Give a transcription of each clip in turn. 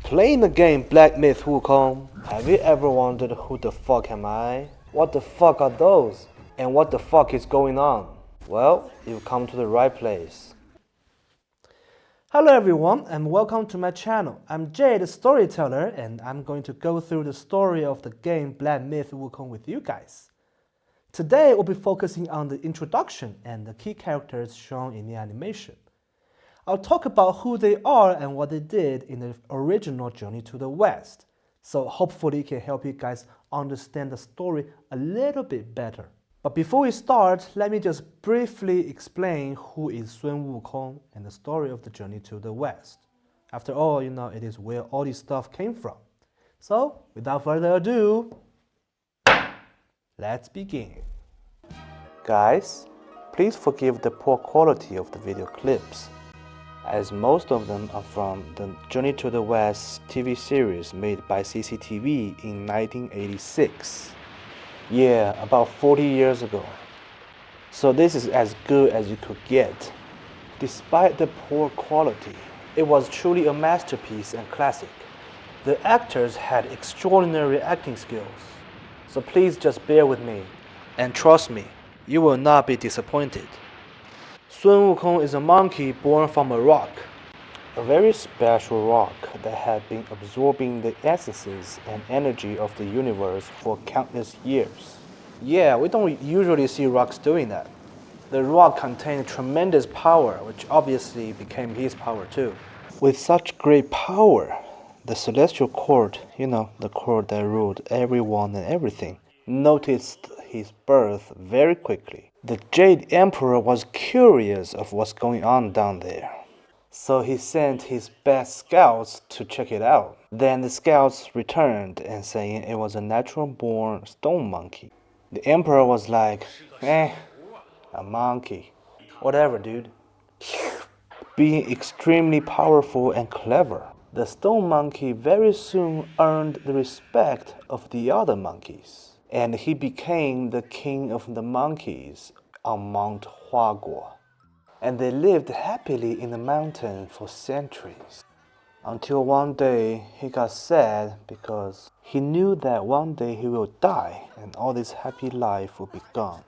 Playing the game Black Myth Wukong, have you ever wondered who the fuck am I? What the fuck are those? And what the fuck is going on? Well, you've come to the right place. Hello everyone and welcome to my channel. I'm Jay the storyteller and I'm going to go through the story of the game Black Myth Wukong with you guys. Today we'll be focusing on the introduction and the key characters shown in the animation. I'll talk about who they are and what they did in the original Journey to the West. So hopefully it can help you guys understand the story a little bit better. But before we start, let me just briefly explain who is Sun Wukong and the story of the Journey to the West. After all, it is where all this stuff came from. So, without further ado, let's begin. Guys, please forgive the poor quality of the video clips, as most of them are from the Journey to the West TV series made by CCTV in 1986. Yeah, about 40 years ago. So this is as good as you could get. Despite the poor quality, it was truly a masterpiece and classic. The actors had extraordinary acting skills. So please just bear with me. And trust me, you will not be disappointed. Sun Wukong is a monkey born from a rock. A very special rock that had been absorbing the essences and energy of the universe for countless years. Yeah, we don't usually see rocks doing that. The rock contained tremendous power, which obviously became his power too. With such great power, the celestial court, the court that ruled everyone and everything, noticed his birth very quickly. The Jade Emperor was curious of what's going on down there. So he sent his best scouts to check it out. Then the scouts returned and saying it was a natural-born stone monkey. The emperor was like, a monkey. Whatever, dude. Being extremely powerful and clever, the stone monkey very soon earned the respect of the other monkeys. And he became the king of the monkeys on Mount Huaguo. And they lived happily in the mountain for centuries. Until one day he got sad because he knew that one day he will die and all this happy life will be gone.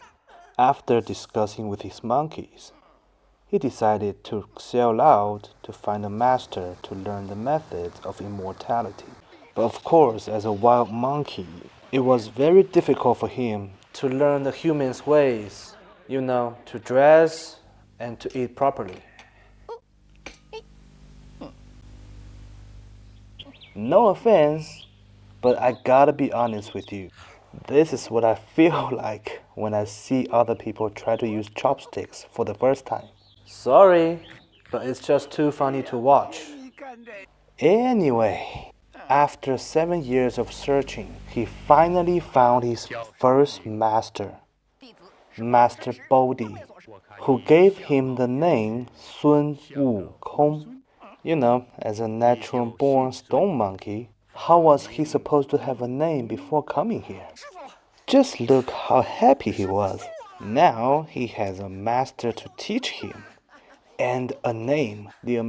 After discussing with his monkeys, he decided to sail out to find a master to learn the methods of immortality. But of course, as a wild monkey, it was very difficult for him to learn the human's ways, to dress and to eat properly. No offense, but I gotta be honest with you. This is what I feel like when I see other people try to use chopsticks for the first time. Sorry, but it's just too funny to watch. Anyway, after 7 years of searching, he finally found his first master, Master Bodhi, who gave him the name Sun Wukong. As a natural-born stone monkey, how was he supposed to have a name before coming here? Just look how happy he was. Now he has a master to teach him. And a name. The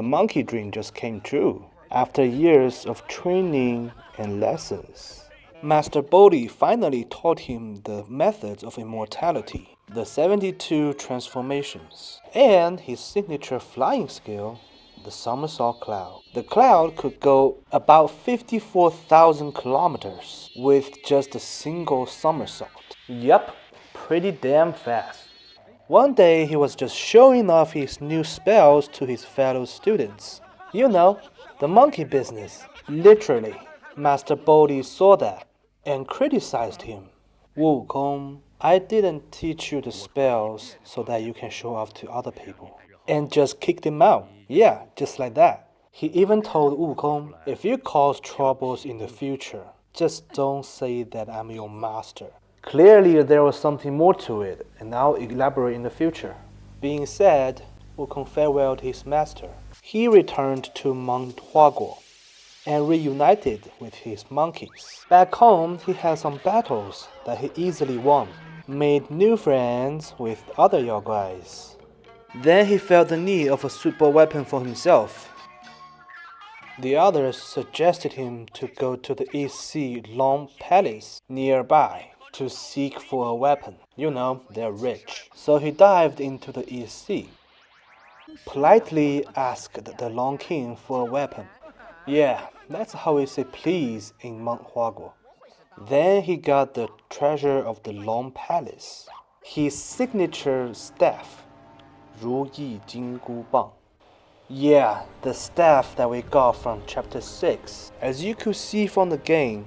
monkey dream just came true. After years of training and lessons, Master Bodhi finally taught him the methods of immortality, the 72 transformations, and his signature flying skill, the somersault cloud. The cloud could go about 54,000 kilometers with just a single somersault. Yup, pretty damn fast. One day he was just showing off his new spells to his fellow students. The monkey business. Literally. Master Bodhi saw that and criticized him. Wukong, I didn't teach you the spells so that you can show off to other people. And just kicked him out. Yeah, just like that. He even told Wukong, if you cause troubles in the future, just don't say that I'm your master. Clearly there was something more to it, and I'll elaborate in the future. Being said, Wukong farewelled his master. He returned to Mount Huaguo and reunited with his monkeys. Back home, he had some battles that he easily won, made new friends with other yaoguais. Then he felt the need of a suitable weapon for himself. The others suggested him to go to the East Sea Long Palace nearby to seek for a weapon. You know, they're rich. So he dived into the East Sea, politely asked the Long King for a weapon. Yeah, that's how we say please in Mount Huaguo. Then he got the treasure of the Long Palace, his signature staff, 如意金箍棒. Yeah, the staff that we got from chapter 6. As you could see from the game,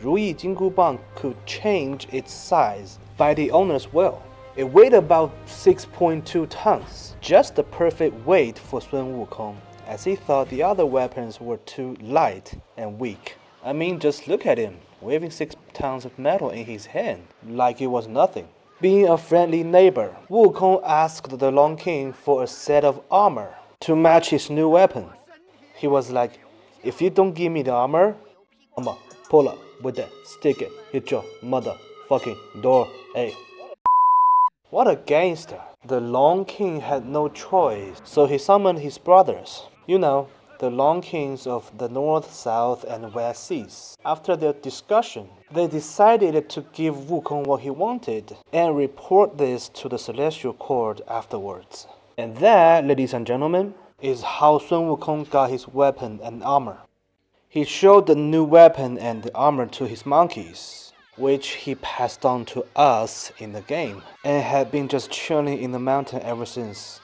如意金箍棒 could change its size by the owner's will. It weighed about 6.2 tons, just the perfect weight for Sun Wukong, as he thought the other weapons were too light and weak. I mean, just look at him, waving 6 tons of metal in his hand, like it was nothing. Being a friendly neighbor, Wukong asked the Long King for a set of armor to match his new weapon. He was like, if you don't give me the armor, I'ma pull up with that, stick it, hit your motherfucking door, hey. What a gangster. The Long King had no choice, so he summoned his brothers. You know, the Long Kings of the North, South, and West Seas. After their discussion, they decided to give Wukong what he wanted and report this to the Celestial Court afterwards. And that, ladies and gentlemen, is how Sun Wukong got his weapon and armor. He showed the new weapon and the armor to his monkeys, which he passed on to us in the game, and had been just chilling in the mountain ever since.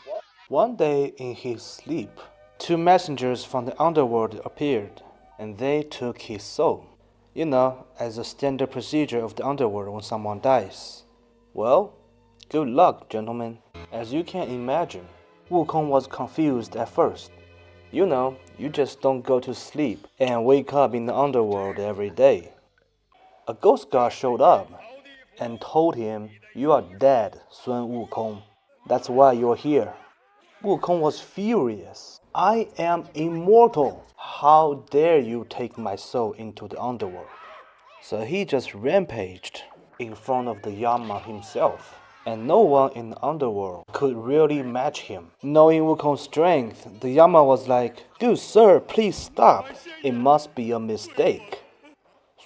One day in his sleep, 2 messengers from the underworld appeared, and they took his soul. You know, as a standard procedure of the underworld when someone dies. Well, good luck, gentlemen. As you can imagine, Wukong was confused at first. You know, you just don't go to sleep and wake up in the underworld every day. A ghost god showed up and told him, "You are dead, Sun Wukong. That's why you're here." Wukong was furious. "I am immortal. How dare you take my soul into the underworld?" So he just rampaged in front of the Yama himself. And no one in the underworld could really match him. Knowing Wukong's strength, the Yama was like, "Good sir, please stop. It must be a mistake."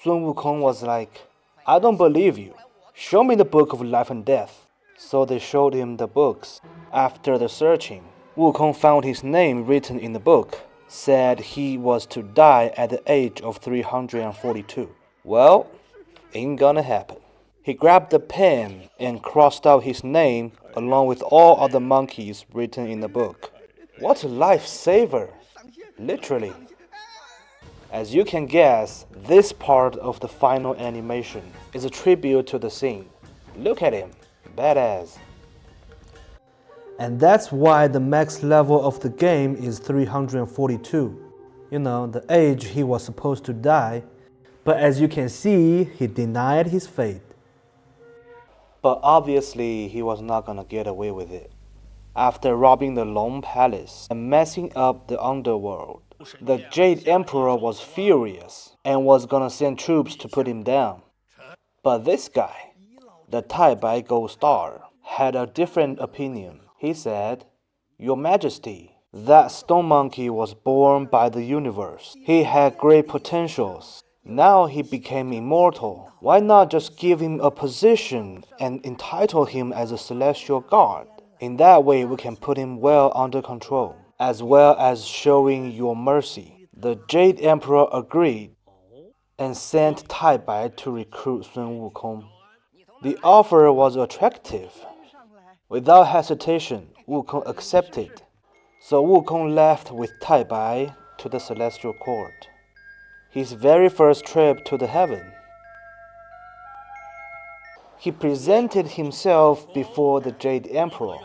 Sun Wukong was like, "I don't believe you. Show me the book of life and death." So they showed him the books. After the searching, Wukong found his name written in the book, said he was to die at the age of 342. Well, ain't gonna happen. He grabbed the pen and crossed out his name along with all other monkeys written in the book. What a lifesaver! Literally. As you can guess, this part of the final animation is a tribute to the scene. Look at him, badass. And that's why the max level of the game is 342. You know, the age he was supposed to die. But as you can see, he denied his fate. But obviously, he was not gonna get away with it. After robbing the Long Palace and messing up the underworld, the Jade Emperor was furious and was gonna send troops to put him down. But this guy, the Tai Bai Gold Star, had a different opinion. He said, "Your Majesty, that stone monkey was born by the universe. He had great potentials. Now he became immortal. Why not just give him a position and entitle him as a celestial god? In that way, we can put him well under control, as well as showing your mercy." The Jade Emperor agreed and sent Tai Bai to recruit Sun Wukong. The offer was attractive. Without hesitation, Wukong accepted. So Wukong left with Tai Bai to the Celestial Court. His very first trip to the heaven. He presented himself before the Jade Emperor.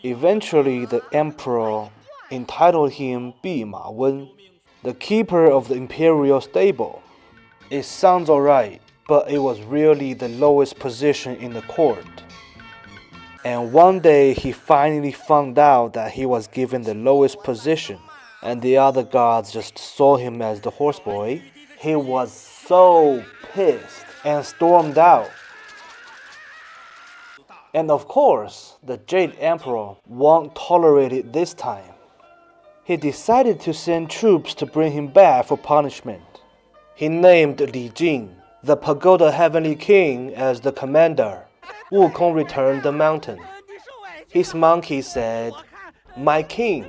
Eventually, the Emperor entitled him Bima Wen, the keeper of the imperial stable. It sounds alright, but it was really the lowest position in the court. And one day he finally found out that he was given the lowest position, and the other gods just saw him as the horseboy. He was so pissed and stormed out. And of course, the Jade Emperor won't tolerate it this time. he decided to send troops to bring him back for punishment. He named Li Jing, the pagoda heavenly king, as the commander. Wukong returned the mountain. His monkey said, "My king,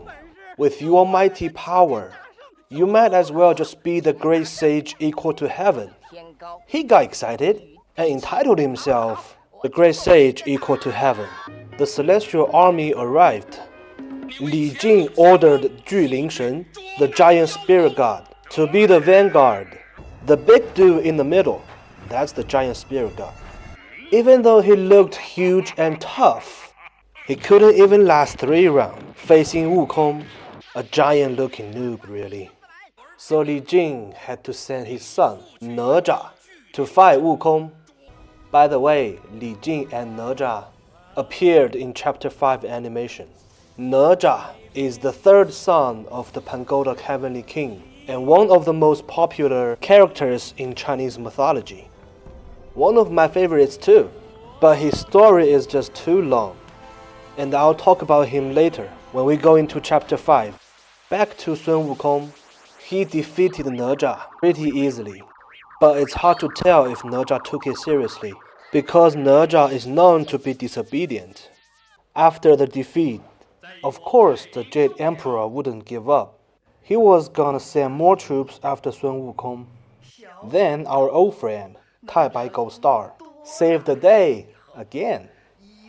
with your mighty power, you might as well just be the great sage equal to heaven." He got excited and entitled himself the great sage equal to heaven. The celestial army arrived. Li Jing ordered Juling Shen, the giant spirit god, to be the vanguard. The big dude in the middle, that's the giant spirit god. Even though he looked huge and tough, he couldn't even last 3 rounds facing Wukong, a giant-looking noob really. So Li Jing had to send his son, Naja, to fight Wukong. By the way, Li Jing and Naja appeared in Chapter 5 animation. Naja is the 3rd son of the Pagoda Heavenly King and one of the most popular characters in Chinese mythology. One of my favorites too, but his story is just too long, and I'll talk about him later when we go into Chapter 5. Back to Sun Wukong, he defeated Naja pretty easily, but it's hard to tell if Naja took it seriously, because Naja is known to be disobedient. After the defeat, of course the Jade Emperor wouldn't give up. He was gonna send more troops after Sun Wukong. Then our old friend, Tai Bai Gold Star, saved the day again.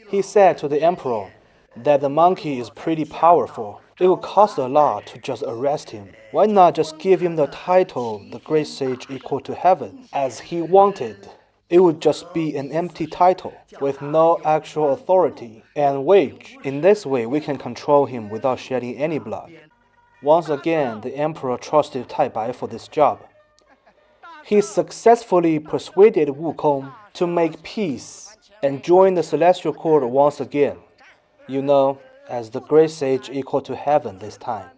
He said to the emperor that the monkey is pretty powerful. It would cost a lot to just arrest him. Why not just give him the title, the great sage equal to heaven, as he wanted? It would just be an empty title with no actual authority and wage. In this way, we can control him without shedding any blood. Once again, the emperor trusted Tai Bai for this job. He successfully persuaded Wukong to make peace and join the celestial court once again. You know, as the great sage equal to heaven this time.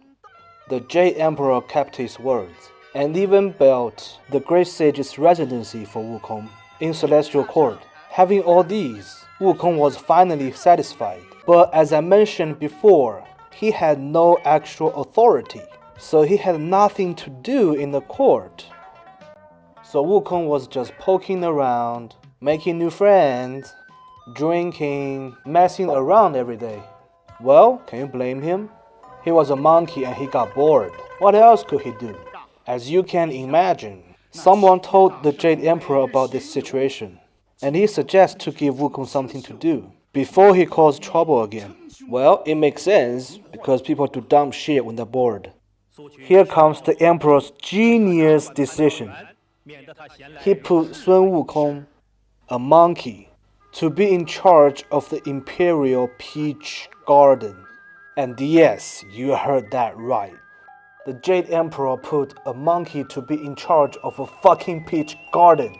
The Jade Emperor kept his words and even built the great sage's residency for Wukong in celestial court. Having all these, Wukong was finally satisfied. But as I mentioned before, he had no actual authority, so he had nothing to do in the court. So Wukong was just poking around, making new friends, drinking, messing around every day. Well, can you blame him? He was a monkey and he got bored. What else could he do? As you can imagine, someone told the Jade Emperor about this situation, and he suggests to give Wukong something to do before he caused trouble again. Well, it makes sense because people do dumb shit when they're bored. Here comes the Emperor's genius decision. He put Sun Wukong, a monkey, to be in charge of the Imperial Peach Garden. And yes, you heard that right. The Jade Emperor put a monkey to be in charge of a fucking peach garden.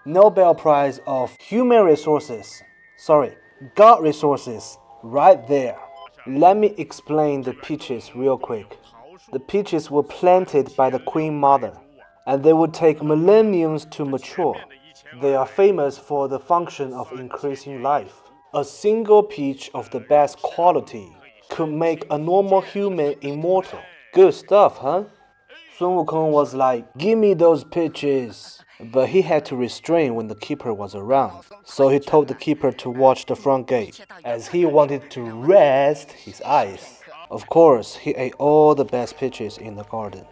Nobel Prize of Human Resources. Sorry, God Resources. Right there. Let me explain the peaches real quick. The peaches were planted by the Queen Mother, and they would take millenniums to mature. They are famous for the function of increasing life. A single peach of the best quality could make a normal human immortal. Good stuff, huh? Sun Wukong was like, "Give me those peaches." But he had to restrain when the keeper was around. So he told the keeper to watch the front gate, as he wanted to rest his eyes. Of course, he ate all the best peaches in the garden.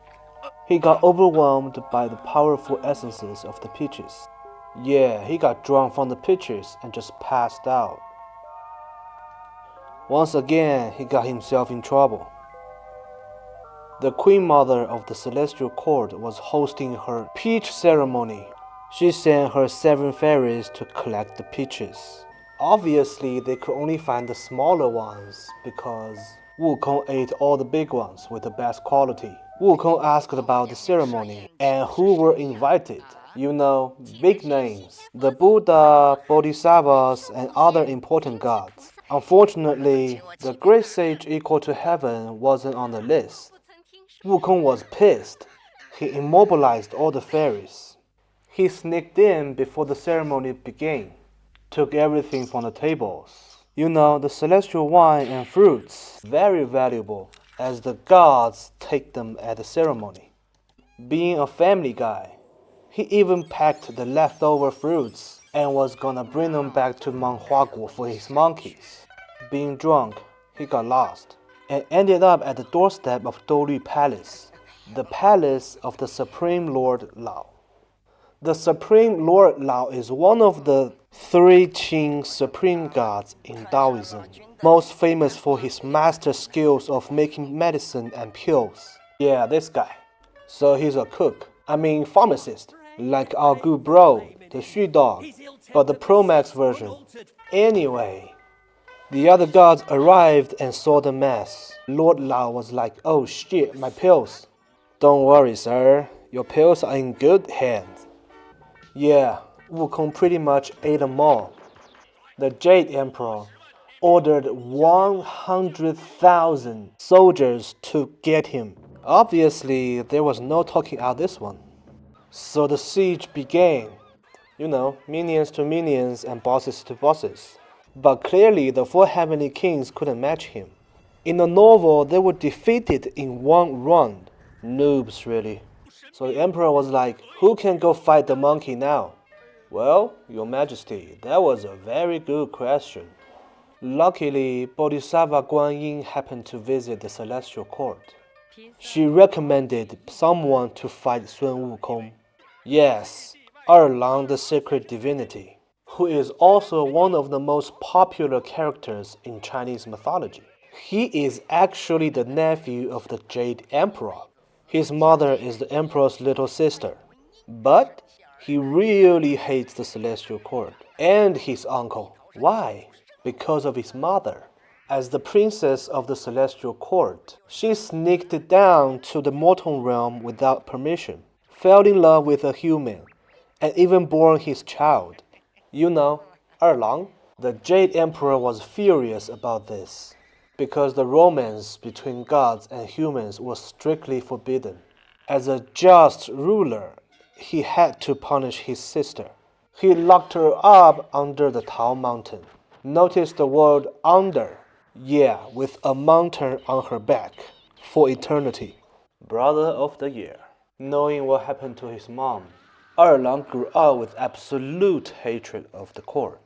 He got overwhelmed by the powerful essences of the peaches. Yeah, he got drunk from the peaches and just passed out. Once again, he got himself in trouble. The Queen Mother of the Celestial Court was hosting her peach ceremony. She sent her 7 fairies to collect the peaches. Obviously, they could only find the smaller ones because Wukong ate all the big ones with the best quality. Wukong asked about the ceremony and who were invited. You know, big names, the Buddha, Bodhisattvas, and other important gods. Unfortunately, the great sage equal to heaven wasn't on the list. Wukong was pissed. He immobilized all the fairies. He sneaked in before the ceremony began, took everything from the tables, You know, the celestial wine and fruits, very valuable, as the gods take them at the ceremony. Being a family guy, he even packed the leftover fruits and was gonna bring them back to Mount Huaguo for his monkeys. Being drunk, he got lost and ended up at the doorstep of Douli Palace, the palace of the Supreme Lord Lao. The Supreme Lord Lao is one of the three Qing supreme gods in Taoism, most famous for his master skills of making medicine and pills. Yeah, this guy. So he's a cook, pharmacist, like our good bro, the Xu Dog, but the Pro Max version. Anyway, the other gods arrived and saw the mess. Lord Lao was like, "Oh shit, my pills." "Don't worry, sir, your pills are in good hands." Yeah, Wukong pretty much ate them all. The Jade Emperor ordered 100,000 soldiers to get him. Obviously, there was no talking out this one. So the siege began. You know, minions to minions and bosses to bosses. But clearly, the four heavenly kings couldn't match him. In the novel, they were defeated in one run. Noobs, really. So the emperor was like, "Who can go fight the monkey now?" "Well, your majesty, that was a very good question." Luckily, Bodhisattva Guanyin happened to visit the celestial court. She recommended someone to fight Sun Wukong. Yes, Erlang the sacred divinity, who is also one of the most popular characters in Chinese mythology. He is actually the nephew of the Jade Emperor. His mother is the emperor's little sister. But he really hates the celestial court and his uncle. Why? Because of his mother. As the princess of the celestial court, she sneaked down to the mortal realm without permission, fell in love with a human, and even bore his child. You know, Erlang. The Jade Emperor was furious about this, because the romance between gods and humans was strictly forbidden. As a just ruler, he had to punish his sister. He locked her up under the Tao Mountain. Notice the word under. Yeah, with a mountain on her back, for eternity. Brother of the year. Knowing what happened to his mom, Erlang grew up with absolute hatred of the court.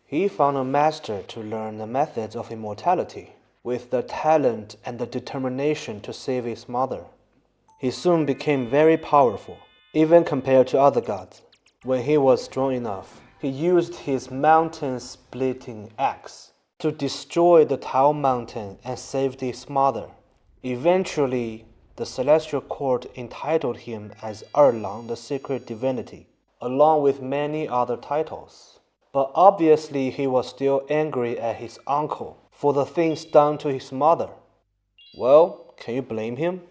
He found a master to learn the methods of immortality, with the talent and the determination to save his mother. He soon became very powerful, even compared to other gods. When he was strong enough, he used his mountain-splitting axe to destroy the Tao Mountain and saved his mother. Eventually, the celestial court entitled him as Erlang the sacred divinity, along with many other titles. But obviously he was still angry at his uncle for the things done to his mother. Well, can you blame him?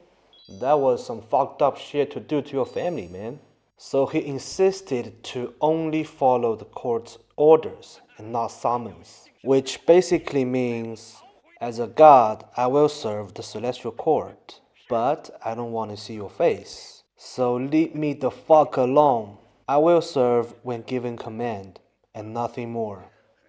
That was some fucked up shit to do to your family, man. So he insisted to only follow the court's orders and not summons, which basically means, as a god, I will serve the celestial court, but I don't want to see your face. So leave me the fuck alone. I will serve when given command, and nothing more.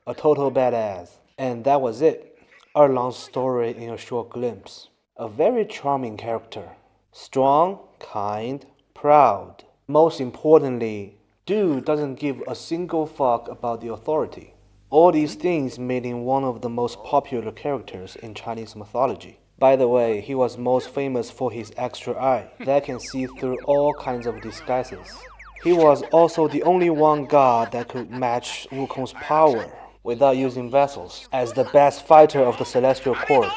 A total badass. And that was it. Erlang's story in a short glimpse. A very charming character. Strong, kind, proud. Most importantly, dude doesn't give a single fuck about the authority. All these things made him one of the most popular characters in Chinese mythology. By the way, he was most famous for his extra eye that can see through all kinds of disguises. He was also the only one god that could match Wukong's power without using vessels, as the best fighter of the celestial court.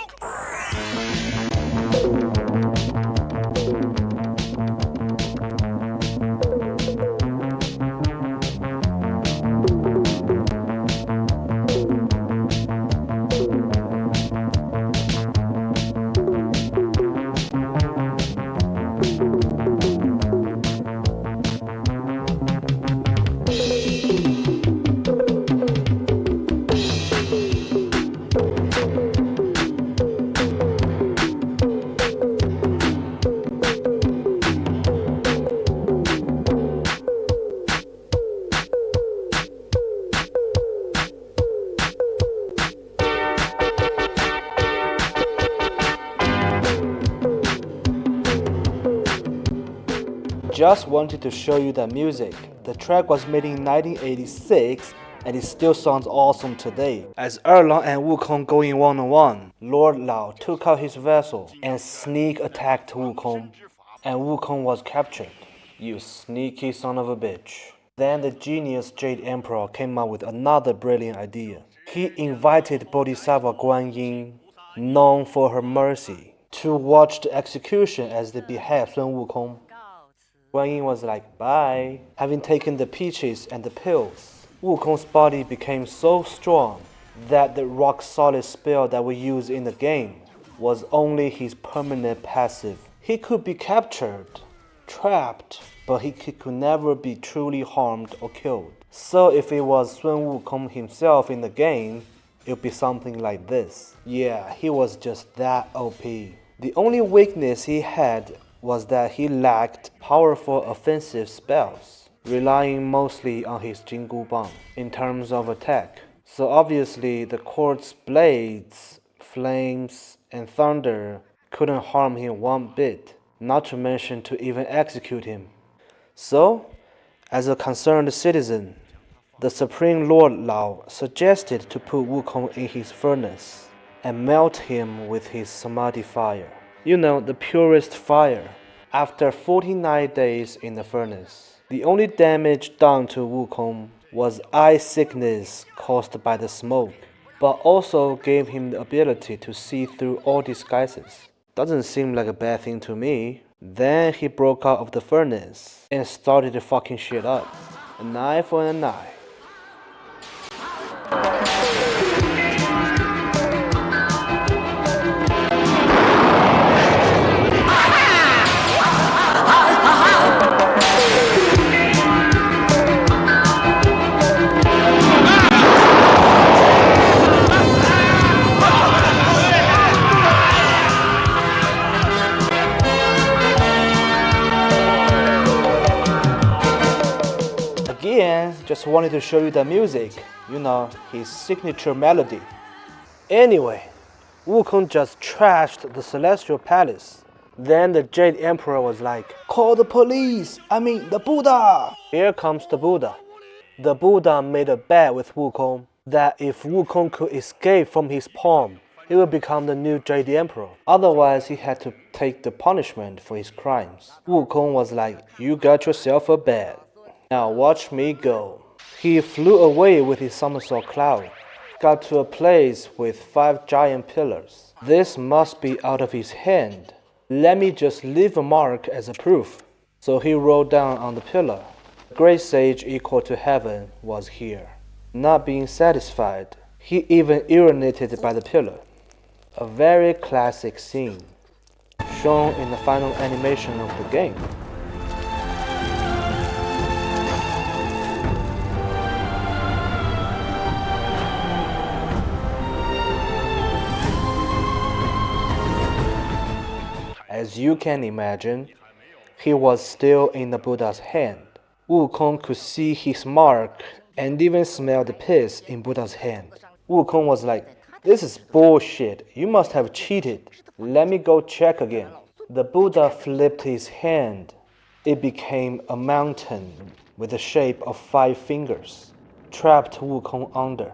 Just wanted to show you the music. The track was made in 1986 and it still sounds awesome today. As Erlang and Wukong going one-on-one, Lord Lao took out his vessel and sneak attacked Wukong, and Wukong was captured. You sneaky son of a bitch. Then the genius Jade Emperor came up with another brilliant idea. He invited Bodhisattva Guanyin, known for her mercy, to watch the execution as they behead Sun Wukong. Guanyin was like, bye. Having taken the peaches and the pills, Wukong's body became so strong that the rock-solid spell that we use in the game was only his permanent passive. He could be captured, trapped, but he could never be truly harmed or killed. So if it was Sun Wukong himself in the game, it would be something like this. Yeah, he was just that OP. The only weakness he had was that he lacked powerful offensive spells, relying mostly on his Jingu Bang in terms of attack. So obviously the quartz blades, flames, and thunder couldn't harm him one bit, not to mention to even execute him. So, as a concerned citizen, the Supreme Lord Lao suggested to put Wukong in his furnace and melt him with his Samadhi fire. You know, the purest fire. After 49 days in the furnace, the only damage done to Wukong was eye sickness caused by the smoke, but also gave him the ability to see through all disguises. Doesn't seem like a bad thing to me. Then he broke out of the furnace and started fucking shit up. An eye for an eye. Again, just wanted to show you the music, you know, his signature melody. Anyway, Wukong just trashed the Celestial Palace. Then the Jade Emperor was like, call the police, the Buddha! Here comes the Buddha. The Buddha made a bet with Wukong that if Wukong could escape from his palm, he would become the new Jade Emperor. Otherwise, he had to take the punishment for his crimes. Wukong was like, you got yourself a bet. Now watch me go. He flew away with his somersault cloud, got to a place with 5 giant pillars. This must be out of his hand. Let me just leave a mark as a proof. So he rolled down on the pillar. The great sage equal to heaven was here. Not being satisfied, he even urinated by the pillar. A very classic scene, shown in the final animation of the game. As you can imagine, he was still in the Buddha's hand. Wukong could see his mark and even smell the piss in Buddha's hand. Wukong was like, this is bullshit. You must have cheated. Let me go check again. The Buddha flipped his hand. It became a mountain with the shape of 5 fingers, trapped Wukong under.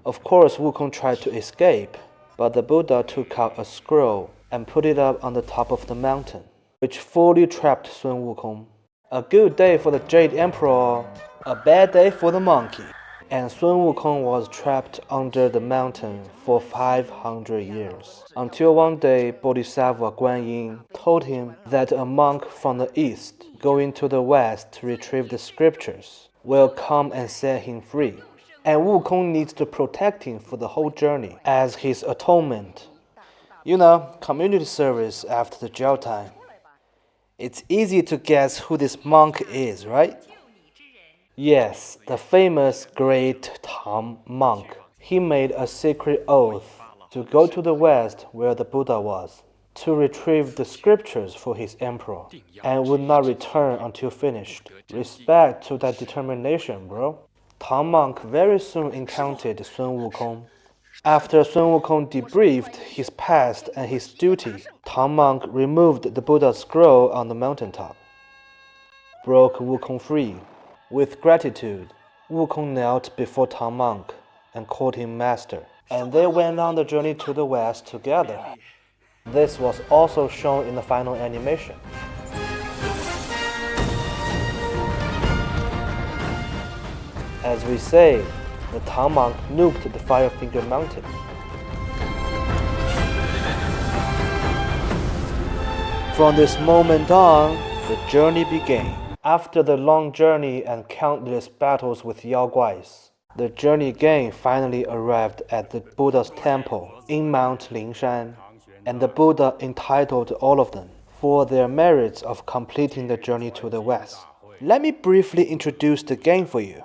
Of course, Wukong tried to escape, but the Buddha took out a scroll and put it up on the top of the mountain, which fully trapped Sun Wukong. A good day for the Jade Emperor, a bad day for the monkey. And Sun Wukong was trapped under the mountain for 500 years, until one day Bodhisattva Guanyin told him that a monk from the east going to the west to retrieve the scriptures will come and set him free. And Wukong needs to protect him for the whole journey as his atonement. You know, community service after the jail time. It's easy to guess who this monk is, right? Yes, the famous great Tang monk. He made a sacred oath to go to the west where the Buddha was, to retrieve the scriptures for his emperor, and would not return until finished. Respect to that determination, bro. Tang monk very soon encountered Sun Wukong. After Sun Wukong debriefed his past and his duty, Tang monk removed the Buddha's scroll on the mountaintop. broke Wukong free. With gratitude, Wukong knelt before Tang Monk and called him master, and they went on the journey to the west together. This was also shown in the final animation. As we say, the Tang Monk nuked the Firefinger Mountain. From this moment on, the journey began. After the long journey and countless battles with Yao Guais, the journey gang finally arrived at the Buddha's temple in Mount Lingshan, and the Buddha entitled all of them for their merits of completing the journey to the west. Let me briefly introduce the gang for you.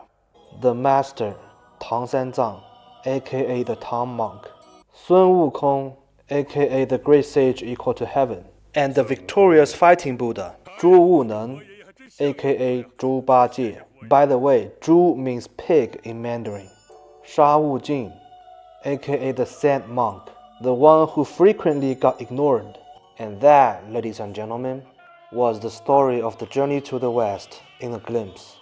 The master, Tang Sanzang, aka the Tang Monk, Sun Wukong, aka the great sage equal to heaven, and the victorious fighting Buddha, Zhu Wuneng, aka Zhu Bajie. By the way, Zhu means pig in Mandarin. Sha Wujing, aka the Sand Monk, the one who frequently got ignored. And that, ladies and gentlemen, was the story of the journey to the west in a glimpse.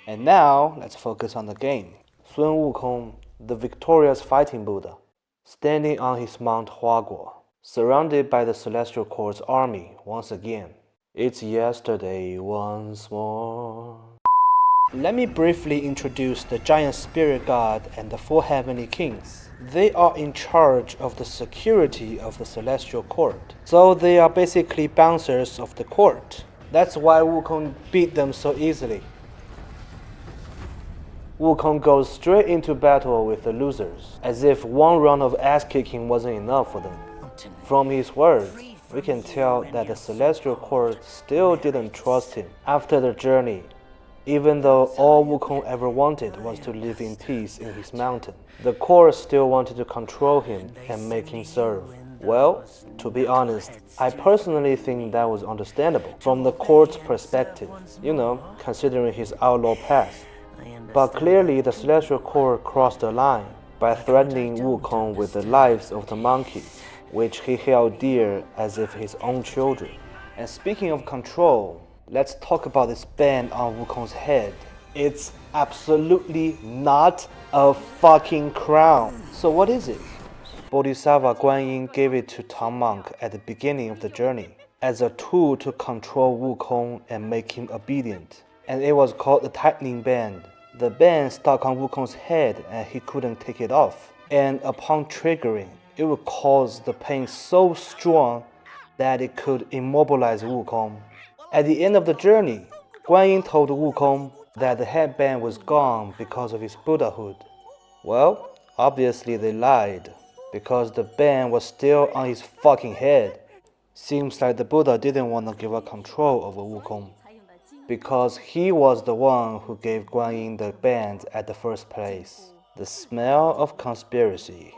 And now, let's focus on the game. Sun Wukong, the victorious fighting Buddha, standing on his Mount Huaguo, surrounded by the Celestial Court's army once again. It's yesterday once more. Let me briefly introduce the giant spirit god and the four heavenly kings. They are in charge of the security of the Celestial Court, so they are basically bouncers of the court. That's why Wukong beat them so easily. Wukong goes straight into battle with the losers, as if one round of ass-kicking wasn't enough for them. From his words, we can tell that the Celestial Court still didn't trust him after the journey, even though all Wukong ever wanted was to live in peace in his mountain. The court still wanted to control him and make him serve. Well, to be honest, I personally think that was understandable from the court's perspective, considering his outlaw past. But clearly the Celestial Court crossed the line by threatening Wukong with the lives of the monkeys, which he held dear as if his own children. And speaking of control, let's talk about this band on Wukong's head. It's absolutely not a fucking crown. So what is it? Bodhisattva Guanyin gave it to Tang Monk at the beginning of the journey as a tool to control Wukong and make him obedient. And it was called the tightening band. The band stuck on Wukong's head and he couldn't take it off. And upon triggering, it would cause the pain so strong that it could immobilize Wukong. At the end of the journey, Guanyin told Wukong that the headband was gone because of his Buddhahood. Well, obviously they lied, because the band was still on his fucking head. Seems like the Buddha didn't want to give up control over Wukong, because he was the one who gave Guanyin the band at the first place. The smell of conspiracy.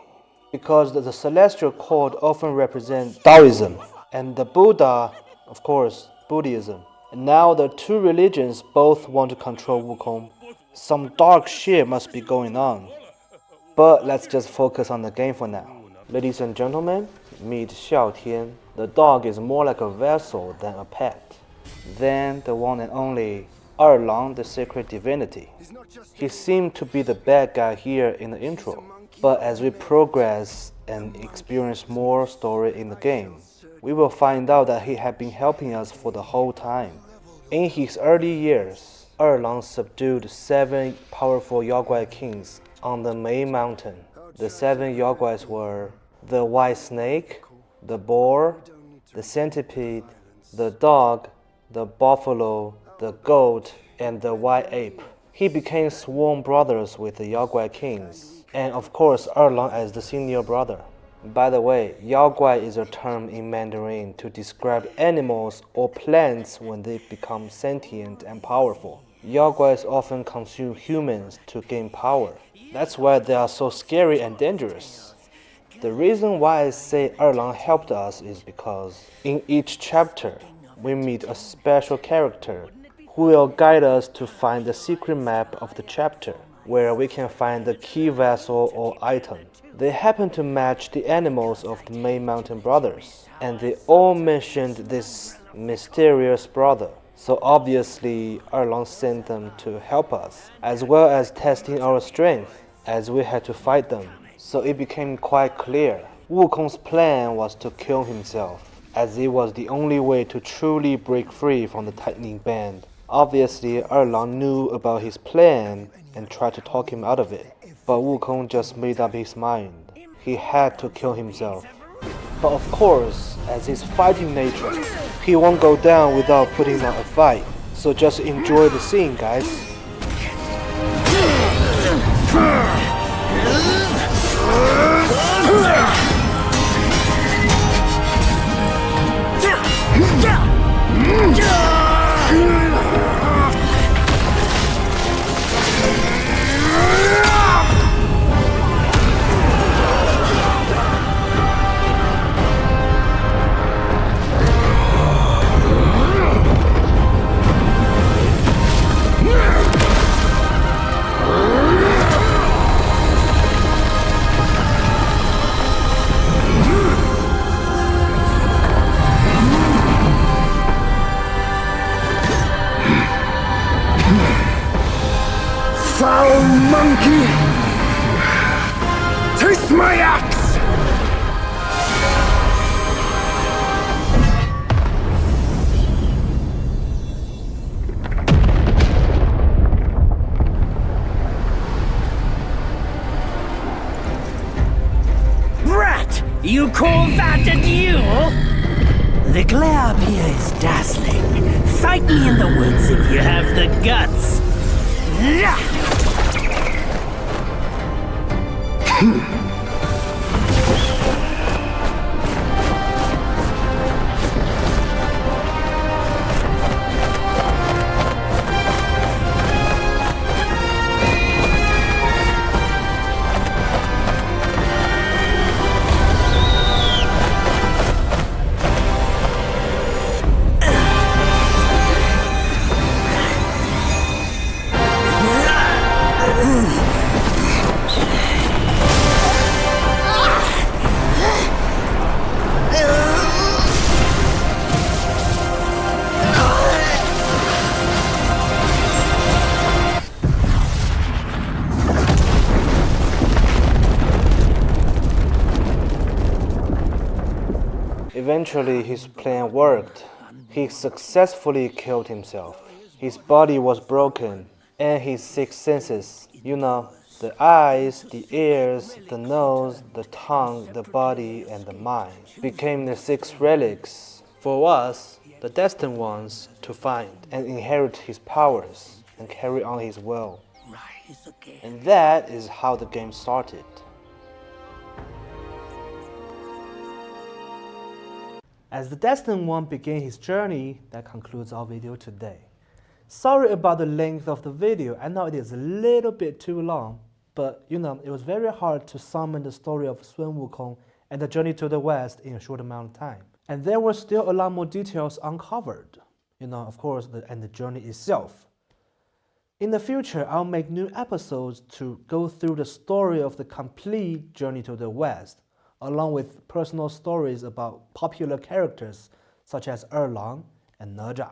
Because the Celestial Court often represents Taoism, and the Buddha, of course, Buddhism. And now the two religions both want to control Wukong. Some dark shit must be going on. But let's just focus on the game for now. Ladies and gentlemen, meet Xiao Tian. The dog is more like a vessel than a pet. Then the one and only Erlang, the sacred divinity. He seemed to be the bad guy here in the intro. But as we progress and experience more story in the game, we will find out that he had been helping us for the whole time. In his early years, Erlang subdued 7 powerful Yaoguai kings on the Mei Mountain. The 7 Yaoguais were the white snake, the boar, the centipede, the dog, the buffalo, the goat, and the white ape. He became sworn brothers with the Yaoguai kings, and of course Erlang as the senior brother. By the way, Yaoguai is a term in Mandarin to describe animals or plants when they become sentient and powerful. Yaoguais often consume humans to gain power. That's why they are so scary and dangerous. The reason why I say Erlang helped us is because in each chapter, we meet a special character who will guide us to find the secret map of the chapter, where we can find the key vessel or item. They happen to match the animals of the Mei Mountain brothers, and they all mentioned this mysterious brother. So obviously, Erlang sent them to help us, as well as testing our strength, as we had to fight them. So it became quite clear. Wukong's plan was to kill himself, as it was the only way to truly break free from the tightening band. Obviously, Erlang knew about his plan and tried to talk him out of it, but Wukong just made up his mind. He had to kill himself. But of course, as his fighting nature, he won't go down without putting on a fight. So just enjoy the scene, guys. Foul monkey! Taste my axe! Rat! You call that a duel? The glare up here is dazzling. Fight me in the woods if you have the guts. Eventually, his plan worked. He successfully killed himself. His body was broken, and his six senses, the eyes, the ears, the nose, the tongue, the body, and the mind, became the six relics for us, the destined ones, to find and inherit his powers and carry on his will. And that is how the game started. As the Destined One began his journey, that concludes our video today. Sorry about the length of the video. I know it is a little bit too long, but it was very hard to summon the story of Sun Wukong and the journey to the West in a short amount of time. And there were still a lot more details uncovered, of course, and the journey itself. In the future, I'll make new episodes to go through the story of the complete journey to the West, along with personal stories about popular characters such as Erlang and Naja.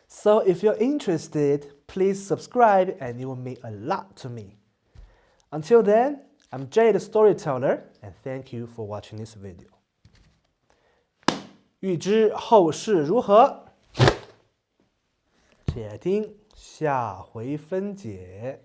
So if you're interested, please subscribe and it will mean a lot to me. Until then, I'm Jay the Storyteller, and thank you for watching this video. 欲知后事如何，且听下回分解。